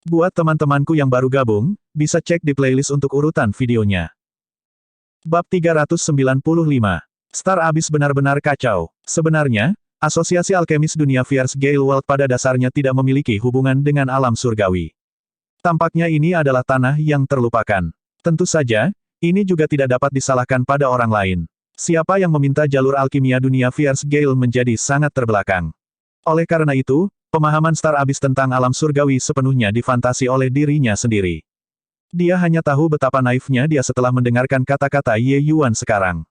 Buat teman-temanku yang baru gabung, bisa cek di playlist untuk urutan videonya. Bab 395. Star Abyss benar-benar kacau. Sebenarnya, Asosiasi Alkemis Dunia Fierce Gale World pada dasarnya tidak memiliki hubungan dengan alam surgawi. Tampaknya ini adalah tanah yang terlupakan. Tentu saja, ini juga tidak dapat disalahkan pada orang lain. Siapa yang meminta jalur alkimia dunia Fierce Gale menjadi sangat terbelakang. Oleh karena itu, pemahaman Star Abyss tentang alam surgawi sepenuhnya difantasi oleh dirinya sendiri. Dia hanya tahu betapa naifnya dia setelah mendengarkan kata-kata Ye Yuan sekarang.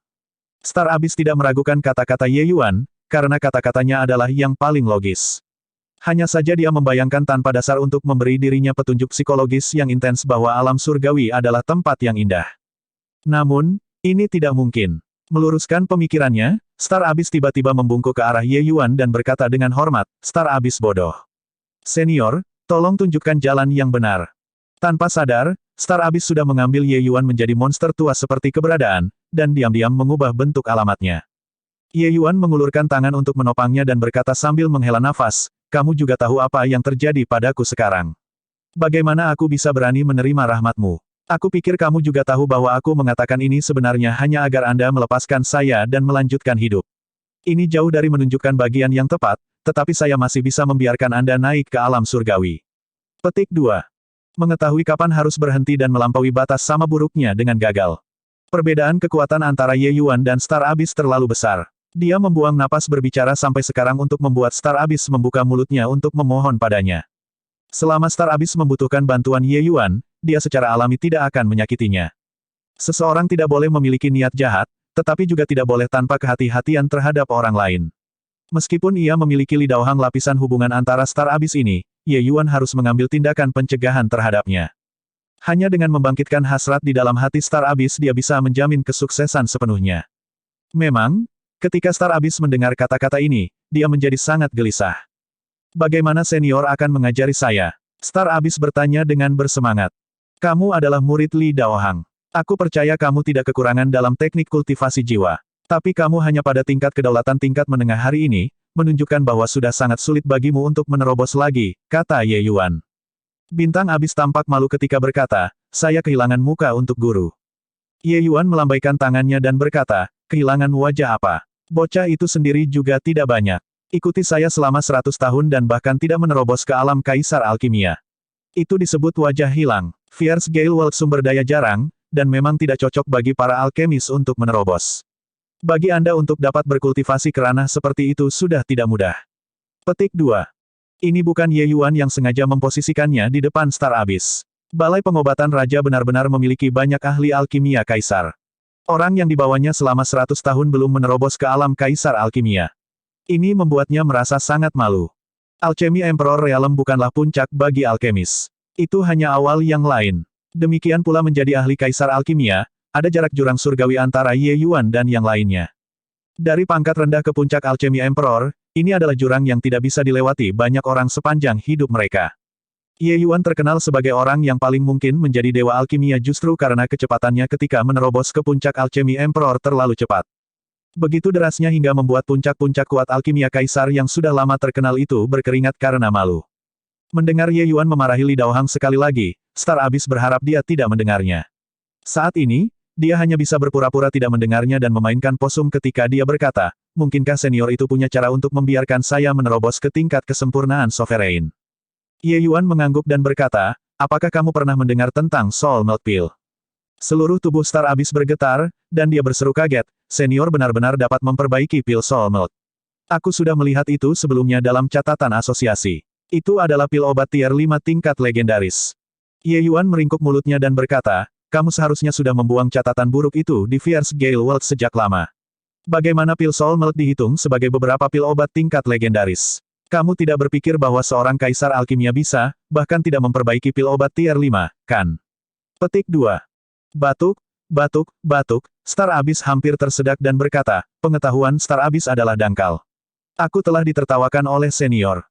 Star Abyss tidak meragukan kata-kata Ye Yuan, karena kata-katanya adalah yang paling logis. Hanya saja dia membayangkan tanpa dasar untuk memberi dirinya petunjuk psikologis yang intens bahwa alam surgawi adalah tempat yang indah. Namun, ini tidak mungkin. Meluruskan pemikirannya, Star Abyss tiba-tiba membungkuk ke arah Ye Yuan dan berkata dengan hormat, "Star Abyss bodoh. Senior, tolong tunjukkan jalan yang benar." Tanpa sadar, Star Abyss sudah mengambil Ye Yuan menjadi monster tua seperti keberadaan, dan diam-diam mengubah bentuk alamatnya. Ye Yuan mengulurkan tangan untuk menopangnya dan berkata sambil menghela nafas, "Kamu juga tahu apa yang terjadi padaku sekarang. Bagaimana aku bisa berani menerima rahmatmu? Aku pikir kamu juga tahu bahwa aku mengatakan ini sebenarnya hanya agar Anda melepaskan saya dan melanjutkan hidup. Ini jauh dari menunjukkan bagian yang tepat, tetapi saya masih bisa membiarkan Anda naik ke alam surgawi." Petik 2. Mengetahui kapan harus berhenti dan melampaui batas sama buruknya dengan gagal. Perbedaan kekuatan antara Ye Yuan dan Star Abyss terlalu besar. Dia membuang napas berbicara sampai sekarang untuk membuat Star Abyss membuka mulutnya untuk memohon padanya. Selama Star Abyss membutuhkan bantuan Ye Yuan, dia secara alami tidak akan menyakitinya. Seseorang tidak boleh memiliki niat jahat, tetapi juga tidak boleh tanpa kehati-hatian terhadap orang lain. Meskipun ia memiliki lidauhang lapisan hubungan antara Star Abyss ini, Ye Yuan harus mengambil tindakan pencegahan terhadapnya. Hanya dengan membangkitkan hasrat di dalam hati Star Abyss dia bisa menjamin kesuksesan sepenuhnya. Memang, ketika Star Abyss mendengar kata-kata ini, dia menjadi sangat gelisah. "Bagaimana senior akan mengajari saya?" Star Abyss bertanya dengan bersemangat. "Kamu adalah murid Li Daohang. Aku percaya kamu tidak kekurangan dalam teknik kultivasi jiwa. Tapi kamu hanya pada tingkat kedaulatan tingkat menengah hari ini, menunjukkan bahwa sudah sangat sulit bagimu untuk menerobos lagi," kata Ye Yuan. Bintang Abyss tampak malu ketika berkata, "Saya kehilangan muka untuk guru." Ye Yuan melambaikan tangannya dan berkata, "Kehilangan wajah apa? Bocah itu sendiri juga tidak banyak. Ikuti saya selama 100 tahun dan bahkan tidak menerobos ke alam kaisar alkimia. Itu disebut wajah hilang. Fierce Gale World sumber daya jarang, dan memang tidak cocok bagi para alkemis untuk menerobos. Bagi Anda untuk dapat berkultivasi ke ranah seperti itu sudah tidak mudah." Petik 2. Ini bukan Ye Yuan yang sengaja memposisikannya di depan Star Abyss. Balai Pengobatan Raja benar-benar memiliki banyak ahli alkimia kaisar. Orang yang dibawanya selama 100 tahun belum menerobos ke alam kaisar alkimia. Ini membuatnya merasa sangat malu. Alchemy Emperor Realm bukanlah puncak bagi alkemis. Itu hanya awal yang lain. Demikian pula menjadi ahli kaisar alkimia, ada jarak jurang surgawi antara Ye Yuan dan yang lainnya. Dari pangkat rendah ke puncak Alchemy Emperor, ini adalah jurang yang tidak bisa dilewati banyak orang sepanjang hidup mereka. Ye Yuan terkenal sebagai orang yang paling mungkin menjadi dewa alkimia justru karena kecepatannya ketika menerobos ke puncak Alchemy Emperor terlalu cepat. Begitu derasnya hingga membuat puncak-puncak kuat alkimia kaisar yang sudah lama terkenal itu berkeringat karena malu. Mendengar Ye Yuan memarahi Li Daohang sekali lagi, Star Abyss berharap dia tidak mendengarnya. Saat ini, dia hanya bisa berpura-pura tidak mendengarnya dan memainkan posum ketika dia berkata, "Mungkinkah senior itu punya cara untuk membiarkan saya menerobos ke tingkat kesempurnaan sovereign?" Ye Yuan mengangguk dan berkata, "Apakah kamu pernah mendengar tentang Soul Melt Pill?" Seluruh tubuh Star Abyss bergetar, dan dia berseru kaget, "Senior benar-benar dapat memperbaiki pil Soul Melt. Aku sudah melihat itu sebelumnya dalam catatan asosiasi. Itu adalah pil obat tier 5 tingkat legendaris." Ye Yuan meringkuk mulutnya dan berkata, "Kamu seharusnya sudah membuang catatan buruk itu di Fierce Gale World sejak lama. Bagaimana pil Soul Melt dihitung sebagai beberapa pil obat tingkat legendaris? Kamu tidak berpikir bahwa seorang kaisar alkimia bisa, bahkan tidak memperbaiki pil obat tier 5, kan?" Petik 2. Batuk, batuk, batuk, Star Abyss hampir tersedak dan berkata, "Pengetahuan Star Abyss adalah dangkal. Aku telah ditertawakan oleh senior."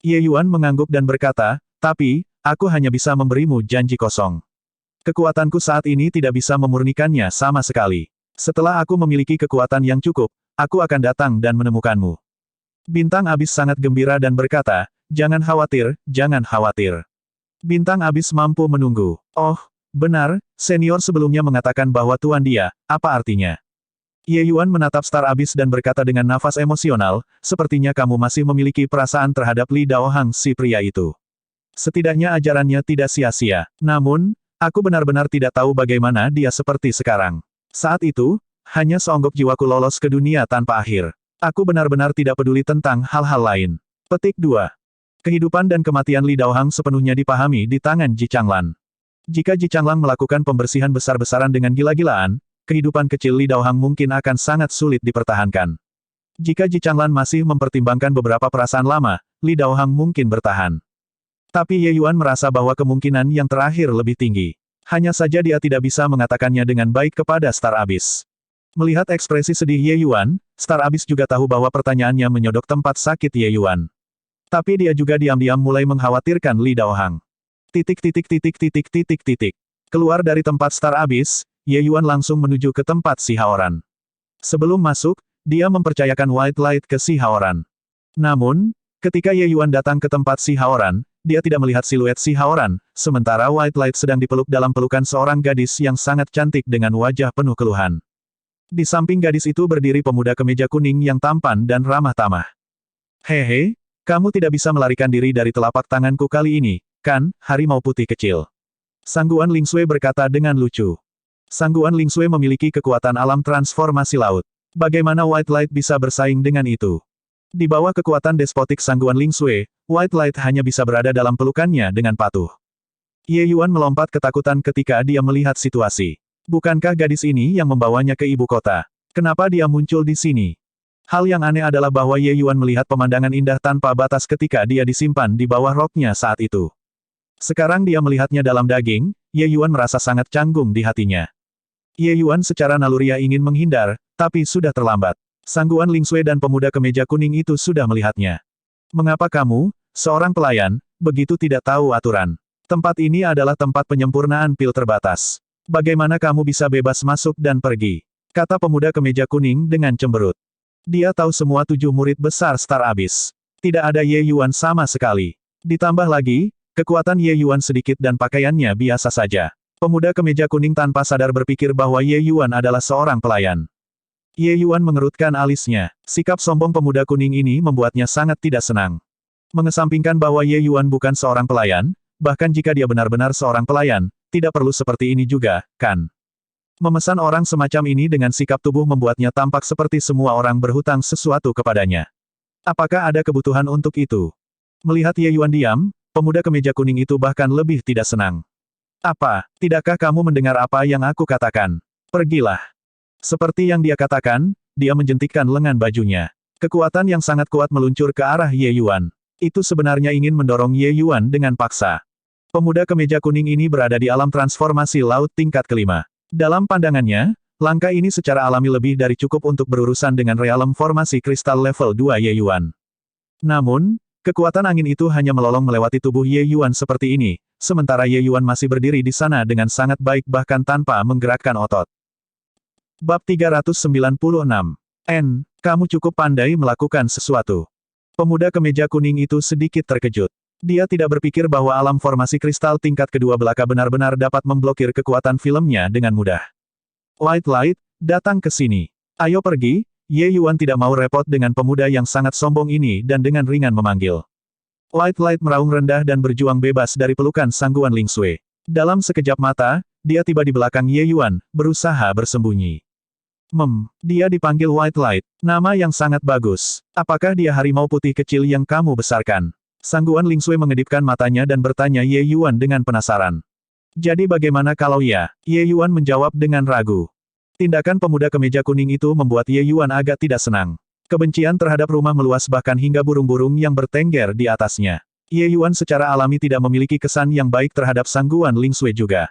Ye Yuan mengangguk dan berkata, "Tapi, aku hanya bisa memberimu janji kosong. Kekuatanku saat ini tidak bisa memurnikannya sama sekali. Setelah aku memiliki kekuatan yang cukup, aku akan datang dan menemukanmu." Bintang Abyss sangat gembira dan berkata, "Jangan khawatir, jangan khawatir. Bintang Abis mampu menunggu. Oh, benar, senior sebelumnya mengatakan bahwa tuan dia, apa artinya? Ye Yuan menatap Star Abyss dan berkata dengan nafas emosional, sepertinya kamu masih memiliki perasaan terhadap Li Daohang si pria itu. Setidaknya ajarannya tidak sia-sia. Namun, aku benar-benar tidak tahu bagaimana dia seperti sekarang. Saat itu, hanya seonggok jiwaku lolos ke dunia tanpa akhir. Aku benar-benar tidak peduli tentang hal-hal lain. Petik 2. Kehidupan dan kematian Li Daohang sepenuhnya dipahami di tangan Ji Changlan. Jika Ji Changlan melakukan pembersihan besar-besaran dengan gila-gilaan, kehidupan kecil Li Daohang mungkin akan sangat sulit dipertahankan. Jika Ji Changlan masih mempertimbangkan beberapa perasaan lama, Li Daohang mungkin bertahan. Tapi Ye Yuan merasa bahwa kemungkinan yang terakhir lebih tinggi. Hanya saja dia tidak bisa mengatakannya dengan baik kepada Star Abyss. Melihat ekspresi sedih Ye Yuan, Star Abyss juga tahu bahwa pertanyaannya menyodok tempat sakit Ye Yuan. Tapi dia juga diam-diam mulai mengkhawatirkan Li Daohang. Keluar dari tempat Star Abyss, Ye Yuan langsung menuju ke tempat Si Haoran. Sebelum masuk, dia mempercayakan White Light ke Si Haoran. Namun, ketika Ye Yuan datang ke tempat Si Haoran, dia tidak melihat siluet Si Haoran, sementara White Light sedang dipeluk dalam pelukan seorang gadis yang sangat cantik dengan wajah penuh keluhan. Di samping gadis itu berdiri pemuda kemeja kuning yang tampan dan ramah tamah. Hehe, kamu tidak bisa melarikan diri dari telapak tanganku kali ini, kan, harimau putih kecil. Sangguan Lingsui berkata dengan lucu. Sangguan Lingsui memiliki kekuatan alam transformasi laut. Bagaimana White Light bisa bersaing dengan itu? Di bawah kekuatan despotik Sangguan Lingsui, White Light hanya bisa berada dalam pelukannya dengan patuh. Ye Yuan melompat ketakutan ketika dia melihat situasi. Bukankah gadis ini yang membawanya ke ibu kota? Kenapa dia muncul di sini? Hal yang aneh adalah bahwa Ye Yuan melihat pemandangan indah tanpa batas ketika dia disimpan di bawah roknya saat itu. Sekarang dia melihatnya dalam daging, Ye Yuan merasa sangat canggung di hatinya. Ye Yuan secara naluriah ingin menghindar, tapi sudah terlambat. Sangguan Lingsui dan pemuda kemeja kuning itu sudah melihatnya. Mengapa kamu, seorang pelayan, begitu tidak tahu aturan? Tempat ini adalah tempat penyempurnaan pil terbatas. Bagaimana kamu bisa bebas masuk dan pergi? Kata pemuda kemeja kuning dengan cemberut. Dia tahu semua 7 murid besar Star Abyss. Tidak ada Ye Yuan sama sekali. Ditambah lagi, kekuatan Ye Yuan sedikit dan pakaiannya biasa saja. Pemuda kemeja kuning tanpa sadar berpikir bahwa Ye Yuan adalah seorang pelayan. Ye Yuan mengerutkan alisnya. Sikap sombong pemuda kuning ini membuatnya sangat tidak senang. Mengesampingkan bahwa Ye Yuan bukan seorang pelayan, bahkan jika dia benar-benar seorang pelayan, tidak perlu seperti ini juga, kan? Memesan orang semacam ini dengan sikap tubuh membuatnya tampak seperti semua orang berhutang sesuatu kepadanya. Apakah ada kebutuhan untuk itu? Melihat Ye Yuan diam, pemuda kemeja kuning itu bahkan lebih tidak senang. Apa, tidakkah kamu mendengar apa yang aku katakan? Pergilah. Seperti yang dia katakan, dia menjentikkan lengan bajunya. Kekuatan yang sangat kuat meluncur ke arah Ye Yuan. Itu sebenarnya ingin mendorong Ye Yuan dengan paksa. Pemuda kemeja kuning ini berada di alam transformasi laut tingkat kelima. Dalam pandangannya, langkah ini secara alami lebih dari cukup untuk berurusan dengan realem formasi kristal level 2 Ye Yuan. Namun, kekuatan angin itu hanya melolong melewati tubuh Ye Yuan seperti ini, sementara Ye Yuan masih berdiri di sana dengan sangat baik bahkan tanpa menggerakkan otot. Bab 396. Kamu cukup pandai melakukan sesuatu. Pemuda kemeja kuning itu sedikit terkejut. Dia tidak berpikir bahwa alam formasi kristal tingkat kedua belaka benar-benar dapat memblokir kekuatan filmnya dengan mudah. White Light, datang ke sini. Ayo pergi, Ye Yuan tidak mau repot dengan pemuda yang sangat sombong ini dan dengan ringan memanggil. White Light meraung rendah dan berjuang bebas dari pelukan Sangguan Lingsui. Dalam sekejap mata, dia tiba di belakang Ye Yuan, berusaha bersembunyi. Dia dipanggil White Light, nama yang sangat bagus. Apakah dia harimau putih kecil yang kamu besarkan? Sangguan Lingsui mengedipkan matanya dan bertanya Ye Yuan dengan penasaran. Jadi bagaimana kalau ya? Ye Yuan menjawab dengan ragu. Tindakan pemuda kemeja kuning itu membuat Ye Yuan agak tidak senang. Kebencian terhadap rumah meluas bahkan hingga burung-burung yang bertengger di atasnya. Ye Yuan secara alami tidak memiliki kesan yang baik terhadap Sangguan Lingsui juga.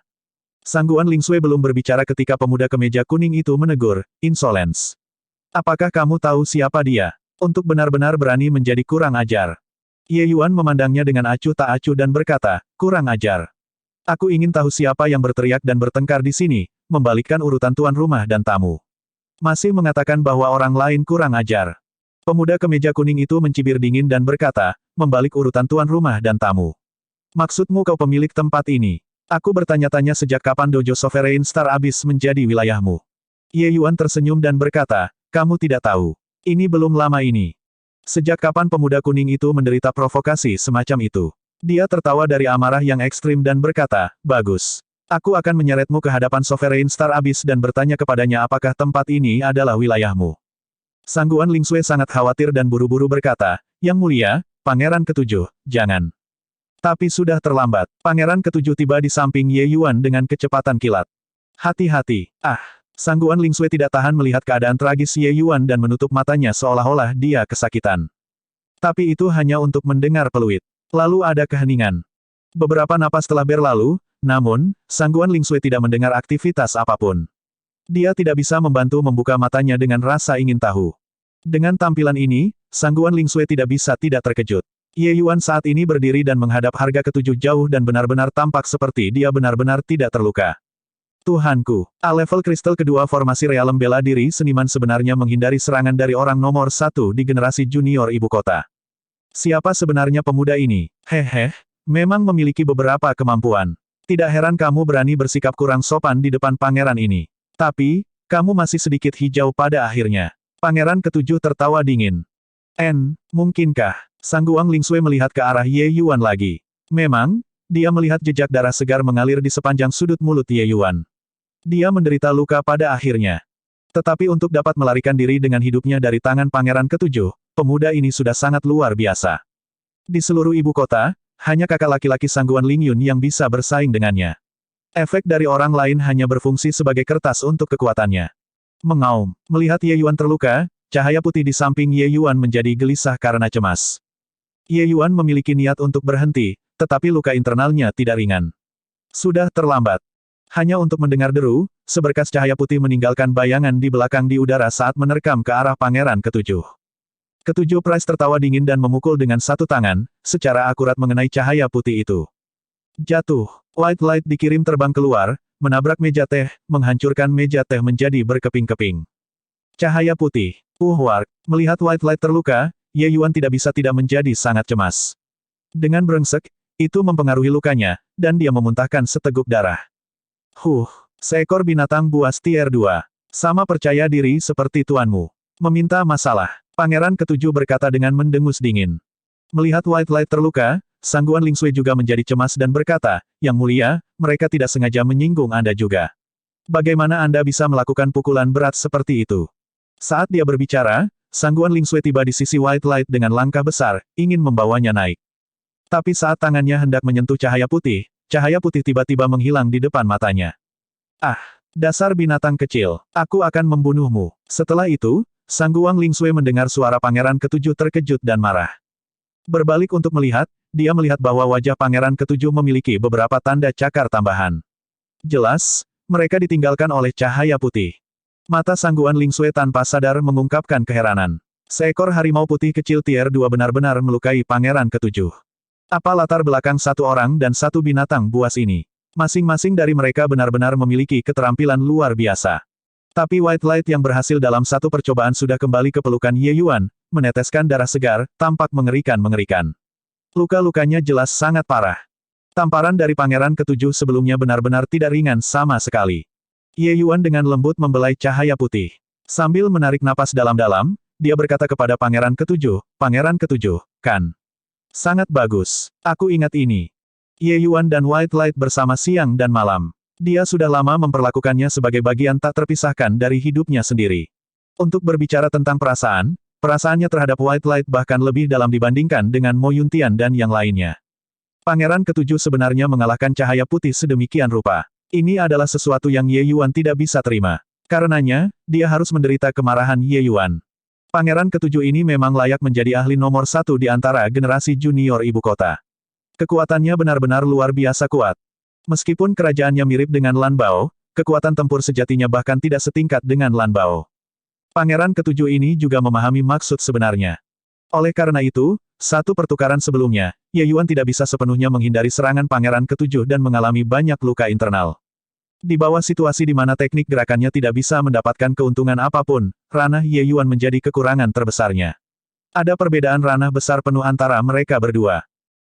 Sangguan Lingsui belum berbicara ketika pemuda kemeja kuning itu menegur, insolence. Apakah kamu tahu siapa dia? Untuk benar-benar berani menjadi kurang ajar. Ye Yuan memandangnya dengan acuh tak acuh dan berkata, kurang ajar. Aku ingin tahu siapa yang berteriak dan bertengkar di sini, membalikkan urutan tuan rumah dan tamu. Masih mengatakan bahwa orang lain kurang ajar. Pemuda kemeja kuning itu mencibir dingin dan berkata, membalik urutan tuan rumah dan tamu. Maksudmu kau pemilik tempat ini? Aku bertanya-tanya sejak kapan Dojo Sovereign Star Abyss menjadi wilayahmu. Ye Yuan tersenyum dan berkata, kamu tidak tahu. Ini belum lama ini. Sejak kapan pemuda kuning itu menderita provokasi semacam itu? Dia tertawa dari amarah yang ekstrim dan berkata, bagus. Aku akan menyeretmu ke hadapan Sovereign Star Abyss dan bertanya kepadanya apakah tempat ini adalah wilayahmu. Sangguan Lingsue sangat khawatir dan buru-buru berkata, Yang Mulia, Pangeran Ketujuh, jangan. Tapi sudah terlambat. Pangeran Ketujuh tiba di samping Ye Yuan dengan kecepatan kilat. Hati-hati. Sangguan Lingsue tidak tahan melihat keadaan tragis Ye Yuan dan menutup matanya seolah-olah dia kesakitan. Tapi itu hanya untuk mendengar peluit. Lalu ada keheningan. Beberapa napas telah berlalu, namun, Sangguan Lingsue tidak mendengar aktivitas apapun. Dia tidak bisa membantu membuka matanya dengan rasa ingin tahu. Dengan tampilan ini, Sangguan Lingsue tidak bisa tidak terkejut. Ye Yuan saat ini berdiri dan menghadap harga ketujuh jauh dan benar-benar tampak seperti dia benar-benar tidak terluka. Tuhanku, A-level kristal kedua formasi realem bela diri seniman sebenarnya menghindari serangan dari orang nomor satu di generasi junior ibu kota. Siapa sebenarnya pemuda ini? Memang memiliki beberapa kemampuan. Tidak heran kamu berani bersikap kurang sopan di depan pangeran ini. Tapi, kamu masih sedikit hijau pada akhirnya. Pangeran Ketujuh tertawa dingin. Mungkinkah? Sangguang Lingsue melihat ke arah Ye Yuan lagi. Memang, dia melihat jejak darah segar mengalir di sepanjang sudut mulut Ye Yuan. Dia menderita luka pada akhirnya. Tetapi untuk dapat melarikan diri dengan hidupnya dari tangan Pangeran Ketujuh, pemuda ini sudah sangat luar biasa. Di seluruh ibu kota, hanya kakak laki-laki Sangguan Lingyun yang bisa bersaing dengannya. Efek dari orang lain hanya berfungsi sebagai kertas untuk kekuatannya. Mengaum, melihat Ye Yuan terluka, cahaya putih di samping Ye Yuan menjadi gelisah karena cemas. Ye Yuan memiliki niat untuk berhenti, tetapi luka internalnya tidak ringan. Sudah terlambat. Hanya untuk mendengar deru, seberkas cahaya putih meninggalkan bayangan di belakang di udara saat menerkam ke arah Pangeran Ketujuh. Ketujuh Price tertawa dingin dan memukul dengan satu tangan, secara akurat mengenai cahaya putih itu. Jatuh. White light dikirim terbang keluar, menabrak meja teh, menghancurkan meja teh menjadi berkeping-keping. Cahaya putih. Wark. Melihat White light terluka, Ye Yuan tidak bisa tidak menjadi sangat cemas. Dengan brengsek, itu mempengaruhi lukanya, dan dia memuntahkan seteguk darah. Seekor binatang buas tier 2. Sama percaya diri seperti tuanmu. Meminta masalah. Pangeran Ketujuh berkata dengan mendengus dingin. Melihat White light terluka, Sangguan Lingsue juga menjadi cemas dan berkata, Yang Mulia, mereka tidak sengaja menyinggung Anda juga. Bagaimana Anda bisa melakukan pukulan berat seperti itu? Saat dia berbicara, Sangguan Lingsue tiba di sisi White light dengan langkah besar, ingin membawanya naik. Tapi saat tangannya hendak menyentuh cahaya putih tiba-tiba menghilang di depan matanya. Dasar binatang kecil, aku akan membunuhmu. Setelah itu, Sangguang Lingsue mendengar suara Pangeran Ketujuh terkejut dan marah. Berbalik untuk melihat, dia melihat bahwa wajah Pangeran Ketujuh memiliki beberapa tanda cakar tambahan. Jelas, mereka ditinggalkan oleh cahaya putih. Mata Sangguan Lingsue tanpa sadar mengungkapkan keheranan. Seekor harimau putih kecil tier 2 benar-benar melukai Pangeran Ketujuh. Apa latar belakang satu orang dan satu binatang buas ini? Masing-masing dari mereka benar-benar memiliki keterampilan luar biasa. Tapi White Light yang berhasil dalam satu percobaan sudah kembali ke pelukan Ye Yuan, meneteskan darah segar, tampak mengerikan-mengerikan. Luka-lukanya jelas sangat parah. Tamparan dari Pangeran Ketujuh sebelumnya benar-benar tidak ringan sama sekali. Ye Yuan dengan lembut membelai cahaya putih. Sambil menarik napas dalam-dalam, dia berkata kepada Pangeran Ketujuh, Pangeran Ketujuh, kan? Sangat bagus. Aku ingat ini. Ye Yuan dan White Light bersama siang dan malam. Dia sudah lama memperlakukannya sebagai bagian tak terpisahkan dari hidupnya sendiri. Untuk berbicara tentang perasaan, perasaannya terhadap White Light bahkan lebih dalam dibandingkan dengan Mo Yuntian dan yang lainnya. Pangeran Ketujuh sebenarnya mengalahkan cahaya putih sedemikian rupa. Ini adalah sesuatu yang Ye Yuan tidak bisa terima. Karenanya, dia harus menderita kemarahan Ye Yuan. Pangeran Ketujuh ini memang layak menjadi ahli nomor satu di antara generasi junior ibu kota. Kekuatannya benar-benar luar biasa kuat. Meskipun kerajaannya mirip dengan Lan Bao, kekuatan tempur sejatinya bahkan tidak setingkat dengan Lan Bao. Pangeran Ketujuh ini juga memahami maksud sebenarnya. Oleh karena itu, satu pertukaran sebelumnya, Ye Yuan tidak bisa sepenuhnya menghindari serangan Pangeran Ketujuh dan mengalami banyak luka internal. Di bawah situasi di mana teknik gerakannya tidak bisa mendapatkan keuntungan apapun, ranah Ye Yuan menjadi kekurangan terbesarnya. Ada perbedaan ranah besar penuh antara mereka berdua.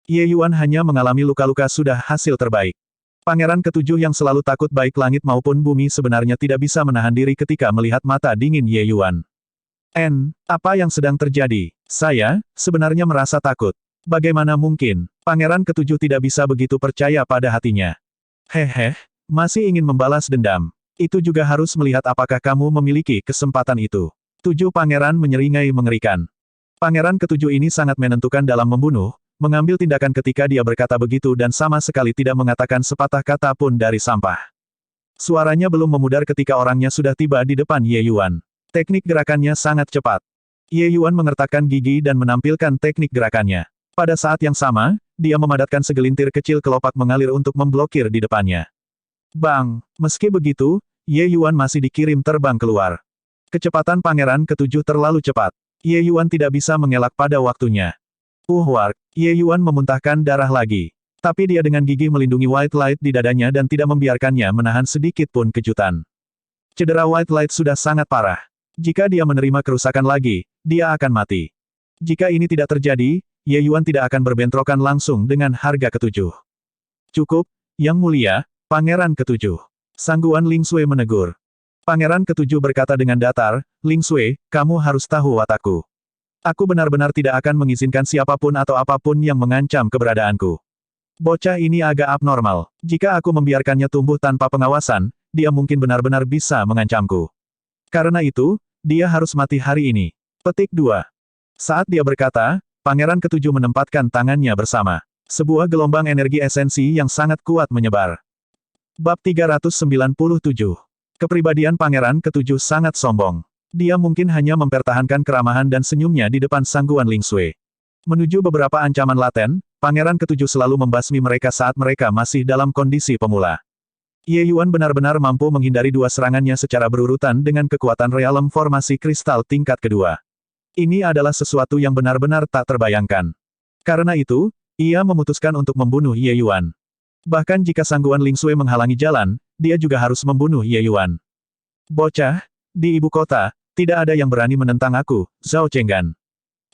Ye Yuan hanya mengalami luka-luka sudah hasil terbaik. Pangeran ketujuh yang selalu takut baik langit maupun bumi sebenarnya tidak bisa menahan diri ketika melihat mata dingin Ye Yuan. Apa yang sedang terjadi? Saya, sebenarnya merasa takut. Bagaimana mungkin? Pangeran ketujuh tidak bisa begitu percaya pada hatinya. Hehe, masih ingin membalas dendam. Itu juga harus melihat apakah kamu memiliki kesempatan itu. Tujuh pangeran menyeringai mengerikan. Pangeran ketujuh ini sangat menentukan dalam membunuh, mengambil tindakan ketika dia berkata begitu dan sama sekali tidak mengatakan sepatah kata pun dari sampah. Suaranya belum memudar ketika orangnya sudah tiba di depan Ye Yuan. Teknik gerakannya sangat cepat. Ye Yuan mengertakkan gigi dan menampilkan teknik gerakannya. Pada saat yang sama, dia memadatkan segelintir kecil kelopak mengalir untuk memblokir di depannya. Bang! Meski begitu, Ye Yuan masih dikirim terbang keluar. Kecepatan pangeran ketujuh terlalu cepat. Ye Yuan tidak bisa mengelak pada waktunya. Wark! Ye Yuan memuntahkan darah lagi. Tapi dia dengan gigih melindungi White Light di dadanya dan tidak membiarkannya menahan sedikit pun kejutan. Cedera White Light sudah sangat parah. Jika dia menerima kerusakan lagi, dia akan mati. Jika ini tidak terjadi, Ye Yuan tidak akan berbentrokan langsung dengan harga ketujuh. Cukup, Yang Mulia, Pangeran ketujuh. Sangguan Ling Sui menegur. Pangeran ketujuh berkata dengan datar, Ling Sui, kamu harus tahu watakku. Aku benar-benar tidak akan mengizinkan siapapun atau apapun yang mengancam keberadaanku. Bocah ini agak abnormal. Jika aku membiarkannya tumbuh tanpa pengawasan, dia mungkin benar-benar bisa mengancamku. Karena itu, dia harus mati hari ini. Petik 2. Saat dia berkata, Pangeran ketujuh menempatkan tangannya bersama. Sebuah gelombang energi esensi yang sangat kuat menyebar. Bab 397. Kepribadian Pangeran ketujuh sangat sombong. Dia mungkin hanya mempertahankan keramahan dan senyumnya di depan sangguan Ling Sui. Menuju beberapa ancaman laten, Pangeran ketujuh selalu membasmi mereka saat mereka masih dalam kondisi pemula. Ye Yuan benar-benar mampu menghindari dua serangannya secara berurutan dengan kekuatan realem formasi kristal tingkat kedua. Ini adalah sesuatu yang benar-benar tak terbayangkan. Karena itu, ia memutuskan untuk membunuh Ye Yuan. Bahkan jika sangguan Ling Sui menghalangi jalan, dia juga harus membunuh Ye Yuan. Bocah, di ibu kota, tidak ada yang berani menentang aku, Zhao Chenggan.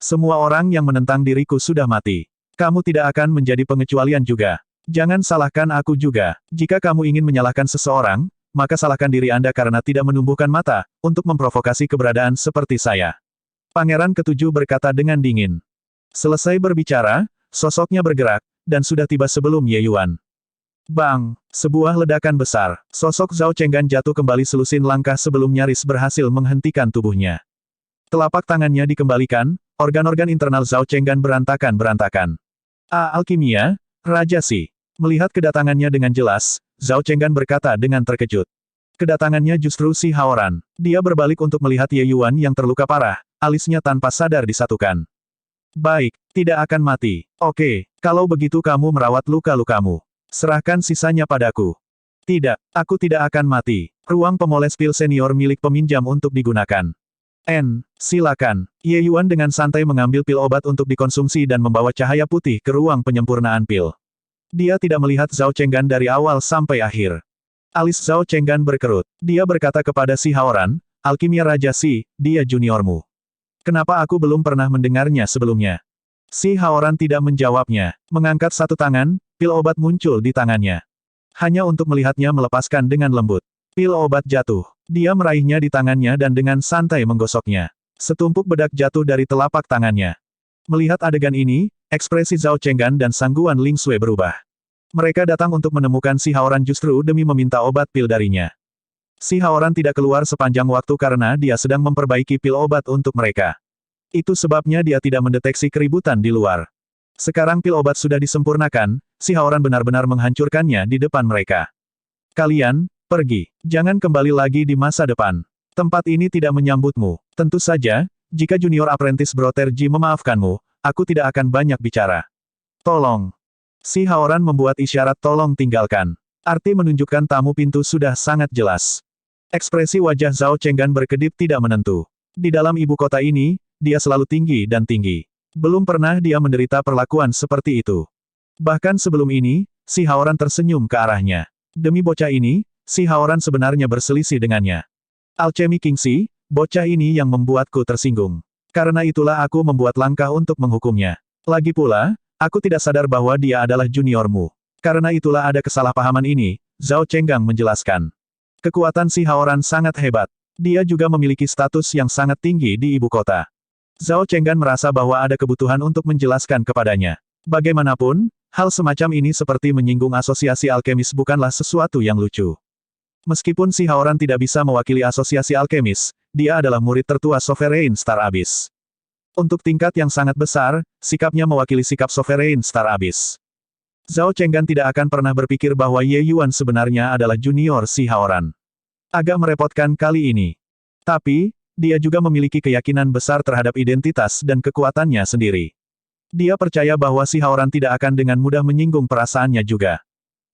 Semua orang yang menentang diriku sudah mati. Kamu tidak akan menjadi pengecualian juga. Jangan salahkan aku juga. Jika kamu ingin menyalahkan seseorang, maka salahkan diri Anda karena tidak menumbuhkan mata, untuk memprovokasi keberadaan seperti saya. Pangeran ketujuh berkata dengan dingin. Selesai berbicara, sosoknya bergerak, dan sudah tiba sebelum Ye Yuan. Bang! Sebuah ledakan besar. Sosok Zhao Chenggan jatuh kembali selusin langkah sebelum nyaris berhasil menghentikan tubuhnya. Telapak tangannya dikembalikan, organ-organ internal Zhao Chenggan berantakan-berantakan. Alkimia, Raja Si. Melihat kedatangannya dengan jelas, Zhao Chenggan berkata dengan terkejut. Kedatangannya justru Si Haoran. Dia berbalik untuk melihat Ye Yuan yang terluka parah, alisnya tanpa sadar disatukan. Baik, tidak akan mati. Oke, kalau begitu kamu merawat luka-lukamu. Serahkan sisanya padaku. Tidak, aku tidak akan mati. Ruang pemoles pil senior milik peminjam untuk digunakan. Silakan. Ye Yuan dengan santai mengambil pil obat untuk dikonsumsi dan membawa cahaya putih ke ruang penyempurnaan pil. Dia tidak melihat Zhao Chenggan dari awal sampai akhir. Alis Zhao Chenggan berkerut. Dia berkata kepada Si Haoran, Alkimia Raja Si, dia juniormu. Kenapa aku belum pernah mendengarnya sebelumnya? Si Haoran tidak menjawabnya. Mengangkat satu tangan, pil obat muncul di tangannya. Hanya untuk melihatnya melepaskan dengan lembut. Pil obat jatuh. Dia meraihnya di tangannya dan dengan santai menggosoknya. Setumpuk bedak jatuh dari telapak tangannya. Melihat adegan ini, ekspresi Zhao Chenggan dan sangguan Ling Sui berubah. Mereka datang untuk menemukan Si Haoran justru demi meminta obat pil darinya. Si Haoran tidak keluar sepanjang waktu karena dia sedang memperbaiki pil obat untuk mereka. Itu sebabnya dia tidak mendeteksi keributan di luar. Sekarang pil obat sudah disempurnakan, Si Haoran benar-benar menghancurkannya di depan mereka. Kalian, pergi. Jangan kembali lagi di masa depan. Tempat ini tidak menyambutmu. Tentu saja, jika Junior Apprentice Broterji memaafkanmu, aku tidak akan banyak bicara. Tolong. Si Haoran membuat isyarat tolong tinggalkan. Arti menunjukkan tamu pintu sudah sangat jelas. Ekspresi wajah Zhao Chenggan berkedip tidak menentu. Di dalam ibu kota ini, dia selalu tinggi dan tinggi. Belum pernah dia menderita perlakuan seperti itu. Bahkan sebelum ini, Si Haoran tersenyum ke arahnya. Demi bocah ini, Si Haoran sebenarnya berselisih dengannya. Alchemy Kingxi, bocah ini yang membuatku tersinggung. Karena itulah aku membuat langkah untuk menghukumnya. Lagi pula, Aku tidak sadar bahwa dia adalah juniormu. Karena itulah ada kesalahpahaman ini, Zhao Chenggang menjelaskan. Kekuatan Si Haoran sangat hebat. Dia juga memiliki status yang sangat tinggi di ibu kota. Zhao Chenggan merasa bahwa ada kebutuhan untuk menjelaskan kepadanya. Bagaimanapun, hal semacam ini seperti menyinggung asosiasi alkemis bukanlah sesuatu yang lucu. Meskipun Si Haoran tidak bisa mewakili asosiasi alkemis, dia adalah murid tertua Sovereign Star Abyss. Untuk tingkat yang sangat besar, sikapnya mewakili sikap Sovereign Star Abyss. Zhao Chenggan tidak akan pernah berpikir bahwa Ye Yuan sebenarnya adalah junior Si Haoran. Agak merepotkan kali ini. Tapi, dia juga memiliki keyakinan besar terhadap identitas dan kekuatannya sendiri. Dia percaya bahwa Si Haoran tidak akan dengan mudah menyinggung perasaannya juga.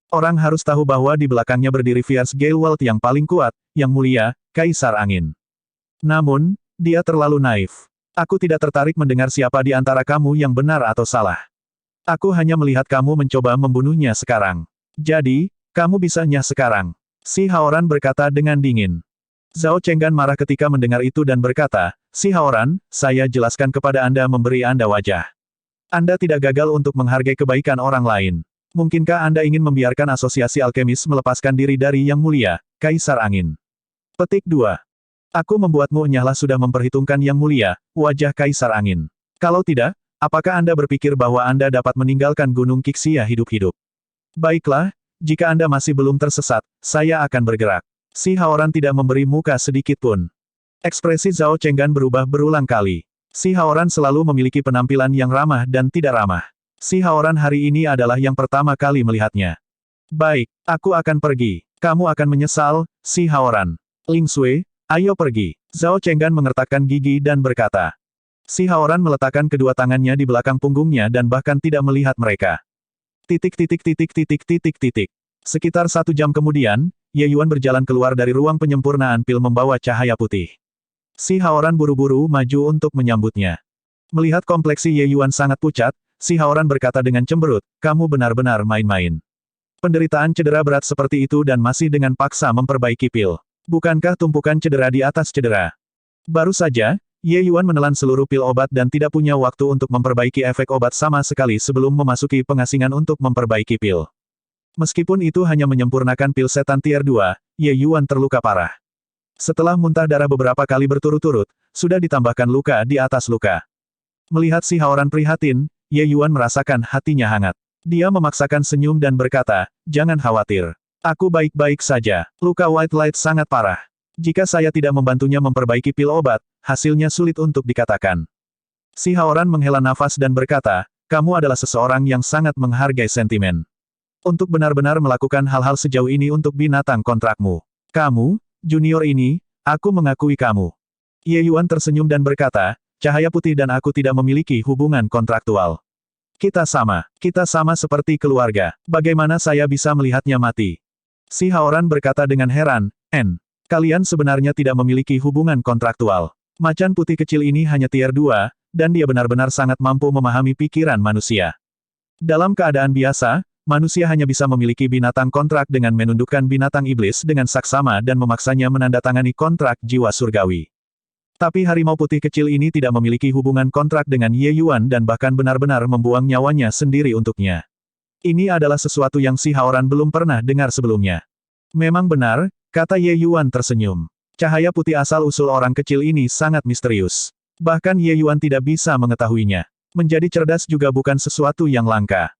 Orang harus tahu bahwa di belakangnya berdiri Fierce Gale World yang paling kuat, yang mulia, Kaisar Angin. Namun, dia terlalu naif. Aku tidak tertarik mendengar siapa di antara kamu yang benar atau salah. Aku hanya melihat kamu mencoba membunuhnya sekarang. Jadi, kamu bisa nyah sekarang. Si Haoran berkata dengan dingin. Zhao Chenggan marah ketika mendengar itu dan berkata, Si Haoran, saya jelaskan kepada Anda memberi Anda wajah. Anda tidak gagal untuk menghargai kebaikan orang lain. Mungkinkah Anda ingin membiarkan asosiasi alkemis melepaskan diri dari Yang Mulia, Kaisar Angin? Petik 2. Aku membuatmu nyahlah sudah memperhitungkan Yang Mulia, wajah Kaisar Angin. Kalau tidak, apakah Anda berpikir bahwa Anda dapat meninggalkan Gunung Qixia hidup-hidup? Baiklah, jika Anda masih belum tersesat, saya akan bergerak. Si Haoran tidak memberi muka sedikit pun. Ekspresi Zhao Chenggan berubah berulang kali. Si Haoran selalu memiliki penampilan yang ramah dan tidak ramah. Si Haoran hari ini adalah yang pertama kali melihatnya. Baik, aku akan pergi. Kamu akan menyesal, Si Haoran. Ling Sui, ayo pergi. Zhao Chenggan mengertakkan gigi dan berkata. Si Haoran meletakkan kedua tangannya di belakang punggungnya dan bahkan tidak melihat mereka. Sekitar 1 jam kemudian, Ye Yuan berjalan keluar dari ruang penyempurnaan pil membawa cahaya putih. Si Haoran buru-buru maju untuk menyambutnya. Melihat kompleksi Ye Yuan sangat pucat, Si Haoran berkata dengan cemberut, kamu benar-benar main-main. Penderitaan cedera berat seperti itu dan masih dengan paksa memperbaiki pil. Bukankah tumpukan cedera di atas cedera? Baru saja, Ye Yuan menelan seluruh pil obat dan tidak punya waktu untuk memperbaiki efek obat sama sekali sebelum memasuki pengasingan untuk memperbaiki pil. Meskipun itu hanya menyempurnakan pil setan tier 2, Ye Yuan terluka parah. Setelah muntah darah beberapa kali berturut-turut, sudah ditambahkan luka di atas luka. Melihat Si Haoran prihatin, Ye Yuan merasakan hatinya hangat. Dia memaksakan senyum dan berkata, jangan khawatir. Aku baik-baik saja. Luka White Light sangat parah. Jika saya tidak membantunya memperbaiki pil obat, hasilnya sulit untuk dikatakan. Si Haoran menghela nafas dan berkata, kamu adalah seseorang yang sangat menghargai sentimen. Untuk benar-benar melakukan hal-hal sejauh ini untuk binatang kontrakmu. Kamu, junior ini, aku mengakui kamu. Ye Yuan tersenyum dan berkata, cahaya putih dan aku tidak memiliki hubungan kontraktual. Kita sama seperti keluarga. Bagaimana saya bisa melihatnya mati? Si Haoran berkata dengan heran, kalian sebenarnya tidak memiliki hubungan kontraktual. Macan putih kecil ini hanya tier 2, dan dia benar-benar sangat mampu memahami pikiran manusia. Dalam keadaan biasa, manusia hanya bisa memiliki binatang kontrak dengan menundukkan binatang iblis dengan saksama dan memaksanya menandatangani kontrak jiwa surgawi. Tapi harimau putih kecil ini tidak memiliki hubungan kontrak dengan Ye Yuan dan bahkan benar-benar membuang nyawanya sendiri untuknya. Ini adalah sesuatu yang Si Haoran belum pernah dengar sebelumnya. Memang benar, kata Ye Yuan tersenyum. Cahaya putih asal-usul orang kecil ini sangat misterius. Bahkan Ye Yuan tidak bisa mengetahuinya. Menjadi cerdas juga bukan sesuatu yang langka.